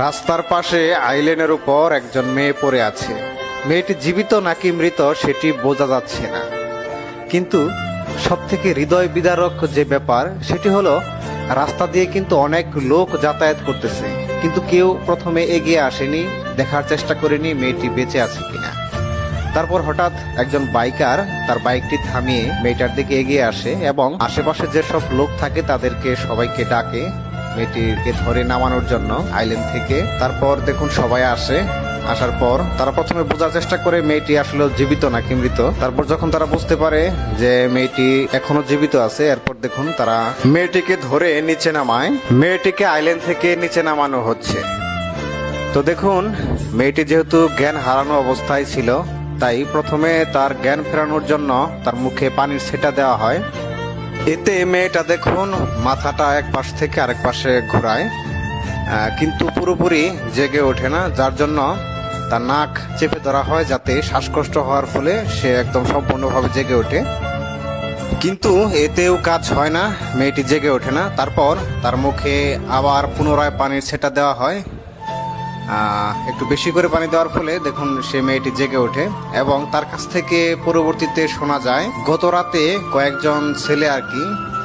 রাস্তার পাশে আইল্যান্ডের উপর একজন মেয়ে পড়ে আছে। মেয়েটি জীবিত নাকি মৃত সেটি বোঝা যাচ্ছে না, কিন্তু সবথেকে হৃদয় বিদারক যে ব্যাপার সেটি হলো রাস্তা দিয়ে কিন্তু অনেক লোক যাতায়াত করতেছে, কিন্তু কেউ প্রথমে এগিয়ে আসেনি, দেখার চেষ্টা করেনি মেয়েটি বেঁচে আছে কিনা। তারপর হঠাৎ একজন বাইকার তার বাইকটি থামিয়ে মেয়েটার দিকে এগিয়ে আসে এবং আশেপাশে যেসব লোক থাকে তাদেরকে সবাইকে ডাকে মেয়েটিকে ধরে নামানোর জন্য আইল্যান্ড থেকে। তারপর দেখুন সবাই আসে, আসার পর তারা প্রথমে বোঝার চেষ্টা করে মেয়েটি আসলে জীবিত নাকি মৃত। তারপর যখন তারা বুঝতে পারে যে মেয়েটি এখনো জীবিত আছে, এরপর দেখুন তারা মেয়েটিকে ধরে নিচে নামায়, মেয়েটিকে আইল্যান্ড থেকে নিচে নামানো হচ্ছে। তো দেখুন মেয়েটি যেহেতু জ্ঞান হারানো অবস্থায় ছিল, তাই প্রথমে তার জ্ঞান ফেরানোর জন্য তার মুখে পানির ছেটা দেওয়া হয়। এতে মেয়েটা দেখুন মাথাটা এক পাশ থেকে আরেক পাশে ঘোরায়, কিন্তু পুরোপুরি জেগে ওঠে না, যার জন্য তার নাক চেপে ধরা হয় যাতে শ্বাসকষ্ট হওয়ার ফলে সে একদম সম্পূর্ণভাবে জেগে ওঠে। কিন্তু এতেও কাজ হয় না, মেয়েটি জেগে ওঠে না। তারপর তার মুখে আবার পুনরায় পানির ছেটা দেওয়া হয়, একটু বেশি করে পানি দেওয়ার ফলে দেখুন সে মেয়েটি জেগে ওঠে এবং তার কাছ থেকে পরবর্তীতে শোনা যায় গত রাতে কয়েকজন ছেলে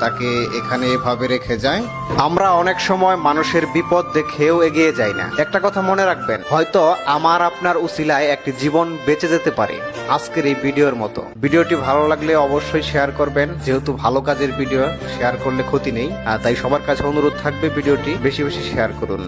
তাকে এখানে এভাবে রেখে যায়। আমরা অনেক সময় মানুষের বিপদ দেখেও এগিয়ে যাই না। একটা কথা মনে রাখবেন, হয়তো আমার আপনার উসিলায় একটি জীবন বেঁচে যেতে পারে আজকের এই ভিডিওর মতো। ভিডিওটি ভালো লাগলে অবশ্যই শেয়ার করবেন, যেহেতু ভালো কাজের ভিডিও শেয়ার করলে ক্ষতি নেই, তাই সবার কাছে অনুরোধ থাকবে ভিডিওটি বেশি বেশি শেয়ার করুন।